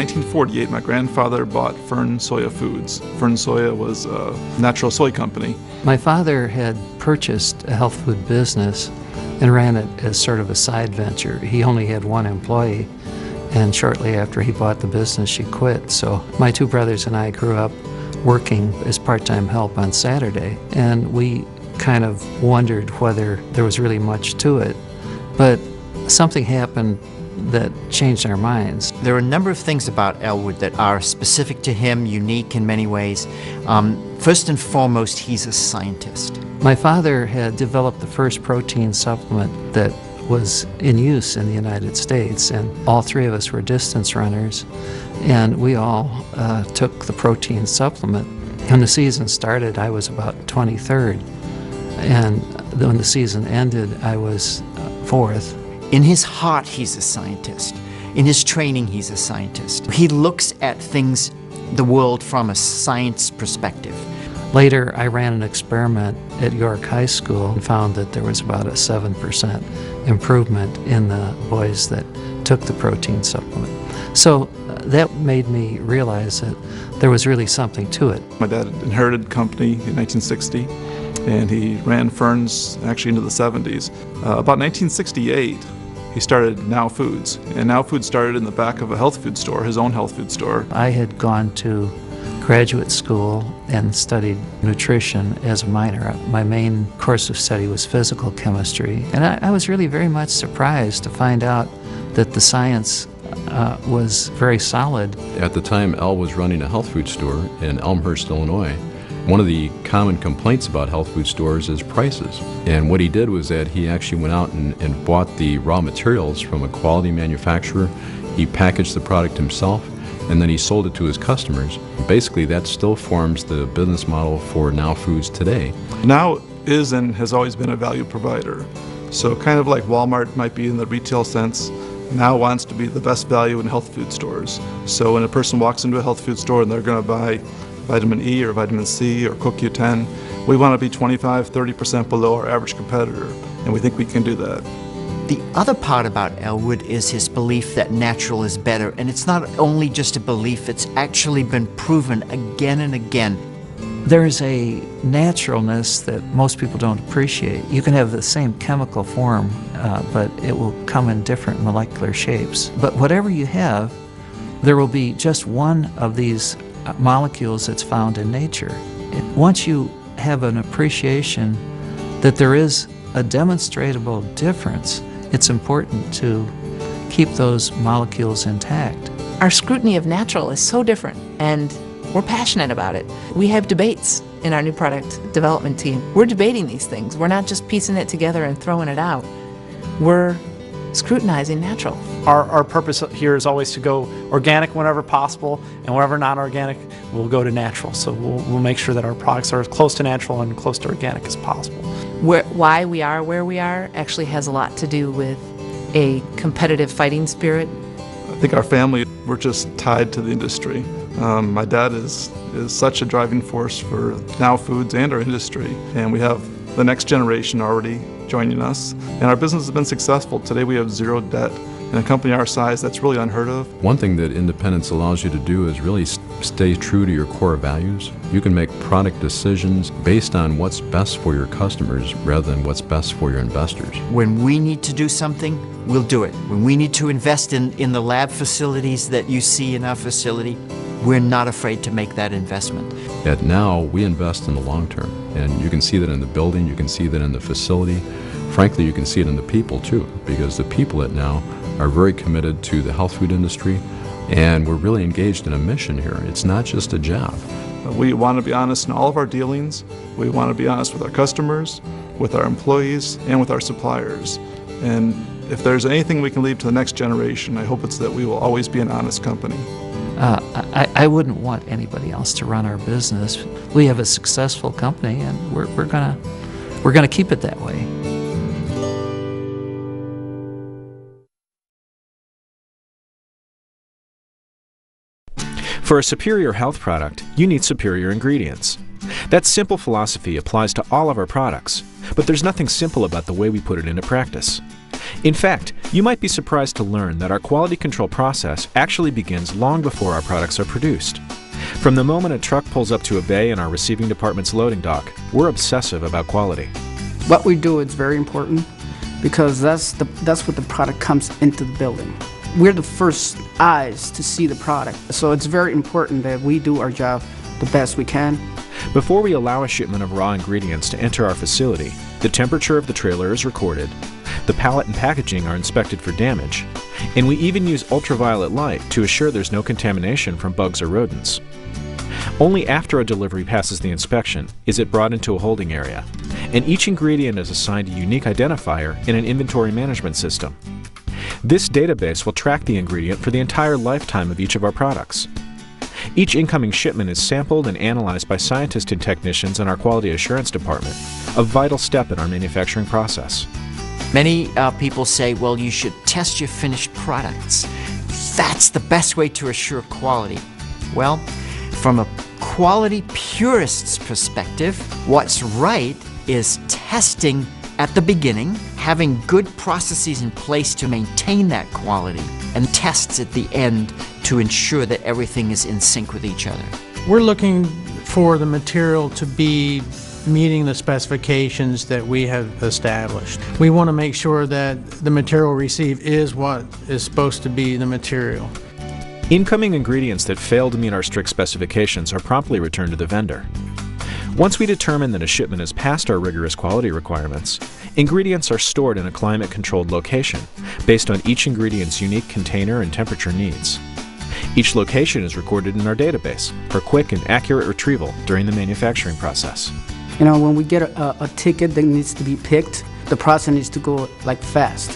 1948, my grandfather bought Fern Soya Foods. Fern Soya was a natural soy company. My father had purchased a health food business and ran it as sort of a side venture. He only had one employee, and shortly after he bought the business, she quit. So my two brothers and I grew up working as part-time help on Saturday, and we kind of wondered whether there was really much to it. But something happened that changed our minds. There are a number of things about Elwood that are specific to him, unique in many ways. First and foremost, he's a scientist. My father had developed the first protein supplement that was in use in the United States, and all three of us were distance runners, and we all took the protein supplement. When the season started, I was about 23rd, and when the season ended, I was 4th. In his heart, he's a scientist. In his training, he's a scientist. He looks at things, the world, from a science perspective. Later, I ran an experiment at York High School and found that there was about a 7% improvement in the boys that took the protein supplement. So that made me realize that there was really something to it. My dad inherited the company in 1960, and he ran Fern's actually into the 70s. About 1968, he started NowFoods, and NowFoods started in the back of a health food store, his own health food store. I had gone to graduate school and studied nutrition as a minor. My main course of study was physical chemistry, and I was really very much surprised to find out that the science was very solid. At the time, Al was running a health food store in Elmhurst, Illinois. One of the common complaints about health food stores is prices. And what he did was that he actually went out and bought the raw materials from a quality manufacturer. He packaged the product himself, and then he sold it to his customers. Basically, that still forms the business model for NowFoods today. Now is and has always been a value provider. So kind of like Walmart might be in the retail sense, Now wants to be the best value in health food stores. So when a person walks into a health food store and they're going to buy vitamin E or vitamin C or CoQ10, we want to be 25–30% below our average competitor, and we think we can do that. The other part about Elwood is his belief that natural is better, and it's not only just a belief, it's actually been proven again and again. There's a naturalness that most people don't appreciate. You can have the same chemical form, but it will come in different molecular shapes. But whatever you have, there will be just one of these molecules that's found in nature. Once you have an appreciation that there is a demonstrable difference, it's important to keep those molecules intact. Our scrutiny of natural is so different, and we're passionate about it. We have debates in our new product development team. We're debating these things. We're not just piecing it together and throwing it out. We're scrutinizing natural. Our purpose here is always to go organic whenever possible, and wherever not organic, we'll go to natural. So we'll make sure that our products are as close to natural and close to organic as possible. Why we are where we are actually has a lot to do with a competitive fighting spirit. I think our family, we're just tied to the industry. My dad is such a driving force for NowFoods and our industry, and we have the next generation already joining us, and our business has been successful. Today we have zero debt. In a company our size, that's really unheard of. One thing that independence allows you to do is really stay true to your core values. You can make product decisions based on what's best for your customers rather than what's best for your investors. When we need to do something, we'll do it. When we need to invest in the lab facilities that you see in our facility, we're not afraid to make that investment. At Now, we invest in the long term, and you can see that in the building, you can see that in the facility. Frankly, you can see it in the people too, because the people at Now are very committed to the health food industry, and we're really engaged in a mission here. It's not just a job. We want to be honest in all of our dealings. We want to be honest with our customers, with our employees, and with our suppliers. And if there's anything we can leave to the next generation, I hope it's that we will always be an honest company. I wouldn't want anybody else to run our business. We have a successful company, and we're gonna keep it that way. For a superior health product, you need superior ingredients. That simple philosophy applies to all of our products, but there's nothing simple about the way we put it into practice. In fact, you might be surprised to learn that our quality control process actually begins long before our products are produced. From the moment a truck pulls up to a bay in our receiving department's loading dock, we're obsessive about quality. What we do is very important because that's what the product comes into the building. We're the first eyes to see the product, so it's very important that we do our job the best we can. Before we allow a shipment of raw ingredients to enter our facility, the temperature of the trailer is recorded, the pallet and packaging are inspected for damage, and we even use ultraviolet light to assure there's no contamination from bugs or rodents. Only after a delivery passes the inspection is it brought into a holding area, and each ingredient is assigned a unique identifier in an inventory management system. This database will track the ingredient for the entire lifetime of each of our products. Each incoming shipment is sampled and analyzed by scientists and technicians in our quality assurance department, a vital step in our manufacturing process. Many people say, well, you should test your finished products. That's the best way to assure quality. Well, from a quality purist's perspective, what's right is testing at the beginning, having good processes in place to maintain that quality, and tests at the end to ensure that everything is in sync with each other. We're looking for the material to be meeting the specifications that we have established. We want to make sure that the material received is what is supposed to be the material. Incoming ingredients that fail to meet our strict specifications are promptly returned to the vendor. Once we determine that a shipment has passed our rigorous quality requirements, ingredients are stored in a climate-controlled location based on each ingredient's unique container and temperature needs. Each location is recorded in our database for quick and accurate retrieval during the manufacturing process. You know, when we get a ticket that needs to be picked, the process needs to go like fast,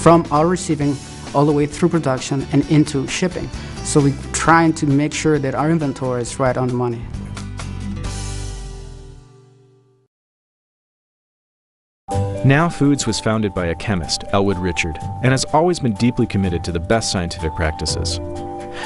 from our receiving all the way through production and into shipping. So we're trying to make sure that our inventory is right on the money. NowFoods was founded by a chemist, Elwood Richard, and has always been deeply committed to the best scientific practices.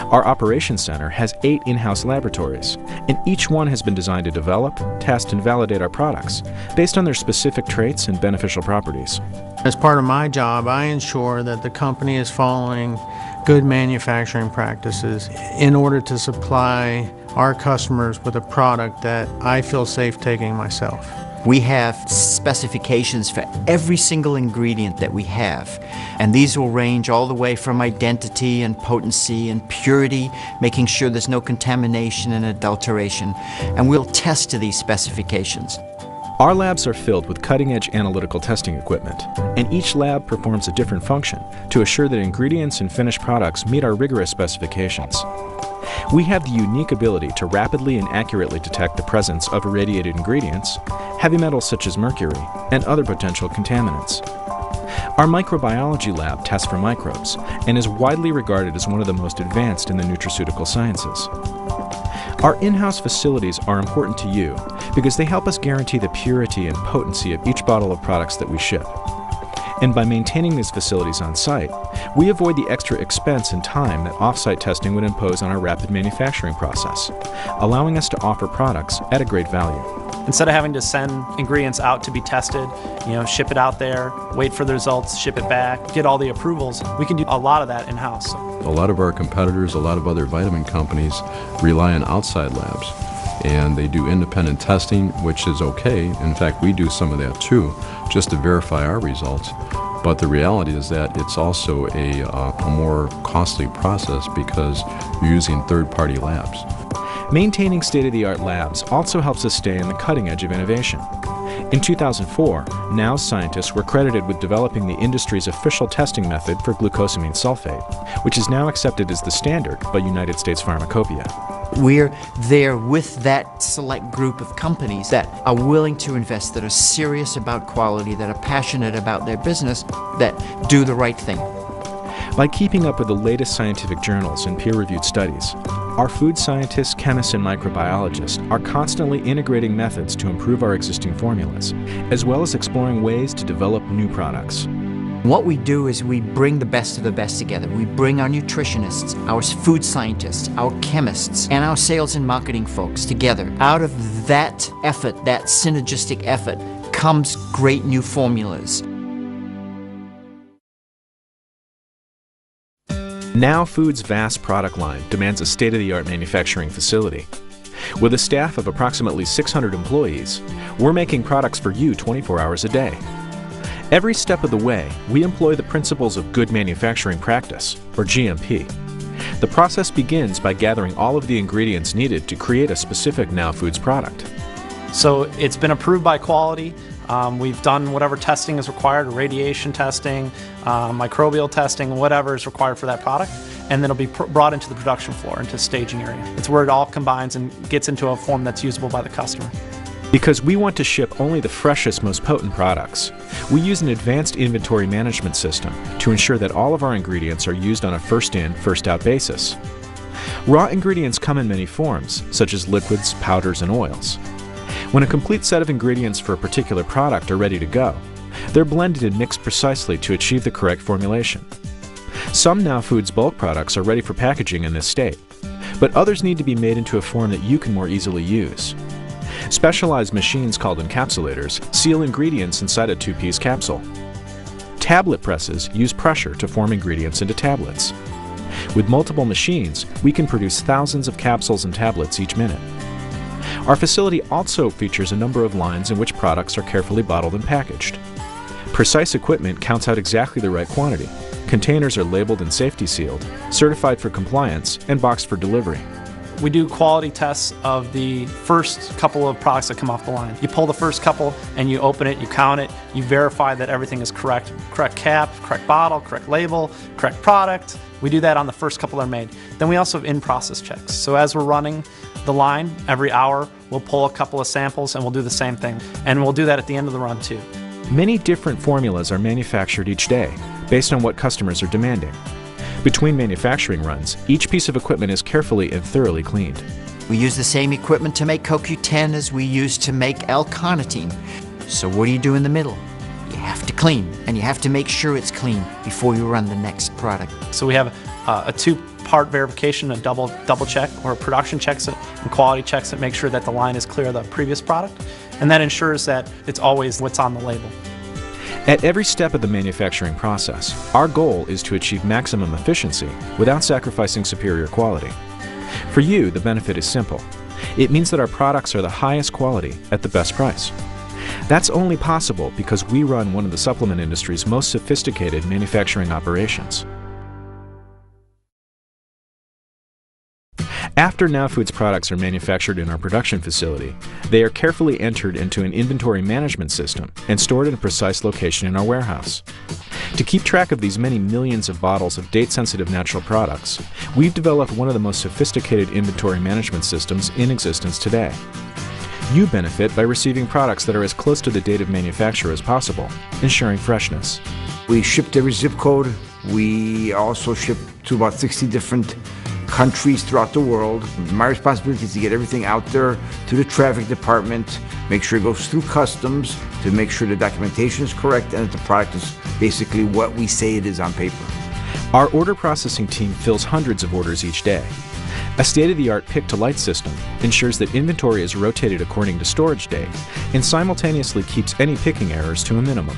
Our operations center has 8 in-house laboratories, and each one has been designed to develop, test, and validate our products based on their specific traits and beneficial properties. As part of my job, I ensure that the company is following good manufacturing practices in order to supply our customers with a product that I feel safe taking myself. We have specifications for every single ingredient that we have, and these will range all the way from identity and potency and purity, making sure there's no contamination and adulteration, and we'll test to these specifications. Our labs are filled with cutting-edge analytical testing equipment, and each lab performs a different function to assure that ingredients and finished products meet our rigorous specifications. We have the unique ability to rapidly and accurately detect the presence of irradiated ingredients, heavy metals such as mercury, and other potential contaminants. Our microbiology lab tests for microbes and is widely regarded as one of the most advanced in the nutraceutical sciences. Our in-house facilities are important to you because they help us guarantee the purity and potency of each bottle of products that we ship. And by maintaining these facilities on site, we avoid the extra expense and time that off-site testing would impose on our rapid manufacturing process, allowing us to offer products at a great value. Instead of having to send ingredients out to be tested, ship it out there, wait for the results, ship it back, get all the approvals, we can do a lot of that in-house. A lot of our competitors, a lot of other vitamin companies rely on outside labs, and they do independent testing, which is okay. In fact, we do some of that too, just to verify our results. But the reality is that it's also a more costly process because you're using third-party labs. Maintaining state-of-the-art labs also helps us stay on the cutting edge of innovation. In 2004, Now's scientists were credited with developing the industry's official testing method for glucosamine sulfate, which is now accepted as the standard by United States Pharmacopoeia. We're there with that select group of companies that are willing to invest, that are serious about quality, that are passionate about their business, that do the right thing. By keeping up with the latest scientific journals and peer-reviewed studies, our food scientists, chemists, and microbiologists are constantly integrating methods to improve our existing formulas, as well as exploring ways to develop new products. What we do is we bring the best of the best together. We bring our nutritionists, our food scientists, our chemists, and our sales and marketing folks together. Out of that effort, that synergistic effort, comes great new formulas. NowFoods' vast product line demands a state-of-the-art manufacturing facility. With a staff of approximately 600 employees, we're making products for you 24 hours a day. Every step of the way, we employ the principles of good manufacturing practice, or GMP. The process begins by gathering all of the ingredients needed to create a specific NowFoods product. So it's been approved by quality. We've done whatever testing is required, radiation testing, microbial testing, whatever is required for that product, and then it'll be brought into the production floor, into the staging area. It's where it all combines and gets into a form that's usable by the customer. Because we want to ship only the freshest, most potent products, we use an advanced inventory management system to ensure that all of our ingredients are used on a first-in, first-out basis. Raw ingredients come in many forms, such as liquids, powders, and oils. When a complete set of ingredients for a particular product are ready to go, they're blended and mixed precisely to achieve the correct formulation. Some NowFoods bulk products are ready for packaging in this state, but others need to be made into a form that you can more easily use. Specialized machines called encapsulators seal ingredients inside a two-piece capsule. Tablet presses use pressure to form ingredients into tablets. With multiple machines, we can produce thousands of capsules and tablets each minute. Our facility also features a number of lines in which products are carefully bottled and packaged. Precise equipment counts out exactly the right quantity. Containers are labeled and safety sealed, certified for compliance, and boxed for delivery. We do quality tests of the first couple of products that come off the line. You pull the first couple and you open it, you count it, you verify that everything is correct. Correct cap, correct bottle, correct label, correct product. We do that on the first couple that are made. Then we also have in-process checks. So as we're running the line, every hour we'll pull a couple of samples and we'll do the same thing. And we'll do that at the end of the run too. Many different formulas are manufactured each day based on what customers are demanding. Between manufacturing runs, each piece of equipment is carefully and thoroughly cleaned. We use the same equipment to make CoQ10 as we use to make L-carnitine. So what do you do in the middle? You have to clean, and you have to make sure it's clean before you run the next product. So we have a two-part verification, a double check, or production checks and quality checks that make sure that the line is clear of the previous product, and that ensures that it's always what's on the label. At every step of the manufacturing process, our goal is to achieve maximum efficiency without sacrificing superior quality. For you, the benefit is simple. It means that our products are the highest quality at the best price. That's only possible because we run one of the supplement industry's most sophisticated manufacturing operations. After NowFoods products are manufactured in our production facility, they are carefully entered into an inventory management system and stored in a precise location in our warehouse. To keep track of these many millions of bottles of date-sensitive natural products, we've developed one of the most sophisticated inventory management systems in existence today. You benefit by receiving products that are as close to the date of manufacture as possible, ensuring freshness. We ship to every zip code. We also ship to about 60 different countries throughout the world. My responsibility is to get everything out there to the traffic department, make sure it goes through customs, to make sure the documentation is correct and that the product is basically what we say it is on paper. Our order processing team fills hundreds of orders each day. A state-of-the-art pick-to-light system ensures that inventory is rotated according to storage date and simultaneously keeps any picking errors to a minimum.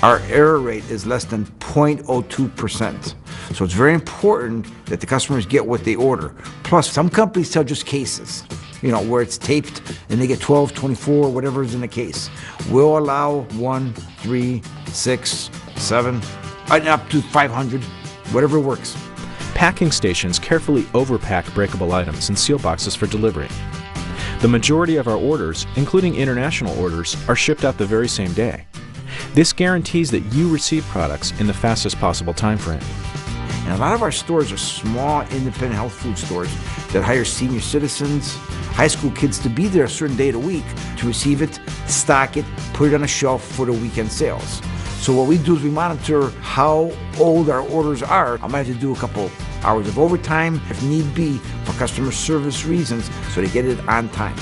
Our error rate is less than 0.02%. So it's very important that the customers get what they order. Plus, some companies sell just cases, where it's taped and they get 12, 24, whatever is in the case. We'll allow 1, 3, 6, 7, and up to 500, whatever works. Packing stations carefully overpack breakable items in seal boxes for delivery. The majority of our orders, including international orders, are shipped out the very same day. This guarantees that you receive products in the fastest possible time frame. And a lot of our stores are small, independent health food stores that hire senior citizens, high school kids to be there a certain day of the week to receive it, stock it, put it on a shelf for the weekend sales. So what we do is we monitor how old our orders are. I might have to do a couple hours of overtime if need be for customer service reasons so they get it on time.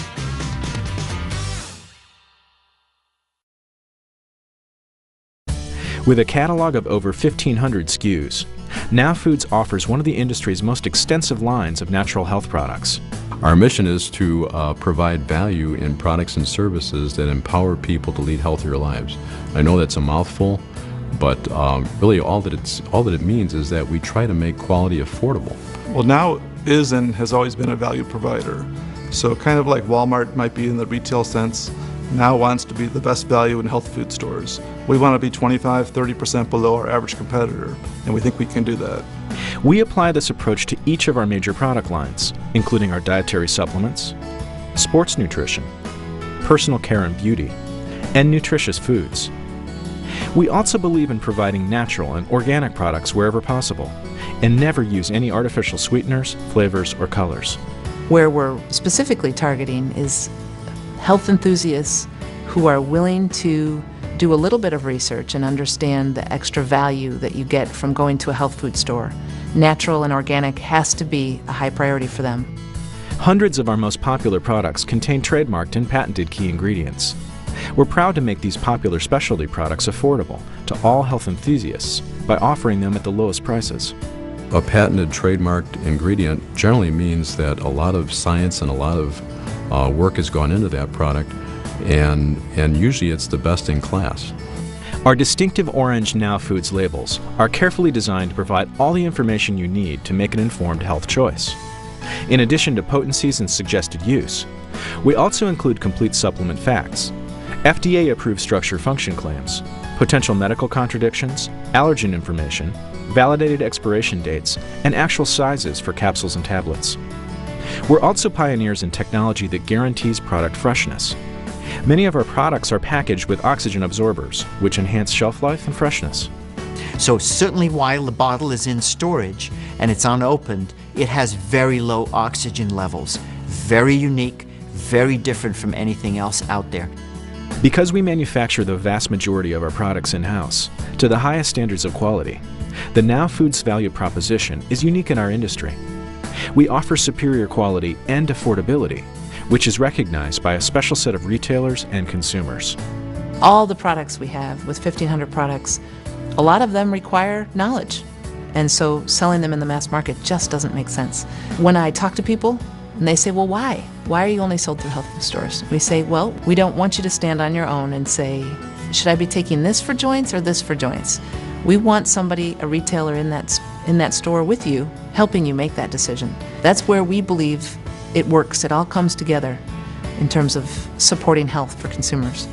With a catalog of over 1,500 SKUs, NowFoods offers one of the industry's most extensive lines of natural health products. Our mission is to provide value in products and services that empower people to lead healthier lives. I know that's a mouthful, But really all that it means is that we try to make quality affordable. Well, Now is and has always been a value provider. So kind of like Walmart might be in the retail sense, Now wants to be the best value in health food stores. We want to be 25-30% below our average competitor, and we think we can do that. We apply this approach to each of our major product lines, including our dietary supplements, sports nutrition, personal care and beauty, and nutritious foods. We also believe in providing natural and organic products wherever possible, and never use any artificial sweeteners, flavors, or colors. Where we're specifically targeting is health enthusiasts who are willing to do a little bit of research and understand the extra value that you get from going to a health food store. Natural and organic has to be a high priority for them. Hundreds of our most popular products contain trademarked and patented key ingredients. We're proud to make these popular specialty products affordable to all health enthusiasts by offering them at the lowest prices. A patented trademarked ingredient generally means that a lot of science and a lot of work has gone into that product, and usually it's the best in class. Our distinctive orange NowFoods labels are carefully designed to provide all the information you need to make an informed health choice. In addition to potencies and suggested use, we also include complete supplement facts, FDA-approved structure-function claims, potential medical contradictions, allergen information, validated expiration dates, and actual sizes for capsules and tablets. We're also pioneers in technology that guarantees product freshness. Many of our products are packaged with oxygen absorbers, which enhance shelf life and freshness. So certainly while the bottle is in storage and it's unopened, it has very low oxygen levels. Very unique, very different from anything else out there. Because we manufacture the vast majority of our products in-house to the highest standards of quality, the NowFoods value proposition is unique in our industry. We offer superior quality and affordability, which is recognized by a special set of retailers and consumers. All the products we have, with 1,500 products, a lot of them require knowledge. And so selling them in the mass market just doesn't make sense. When I talk to people and they say, well, why? Why are you only sold through health food stores? We say, well, we don't want you to stand on your own and say, should I be taking this for joints or this for joints? We want somebody, a retailer in that store with you, helping you make that decision. That's where we believe it works. It all comes together in terms of supporting health for consumers.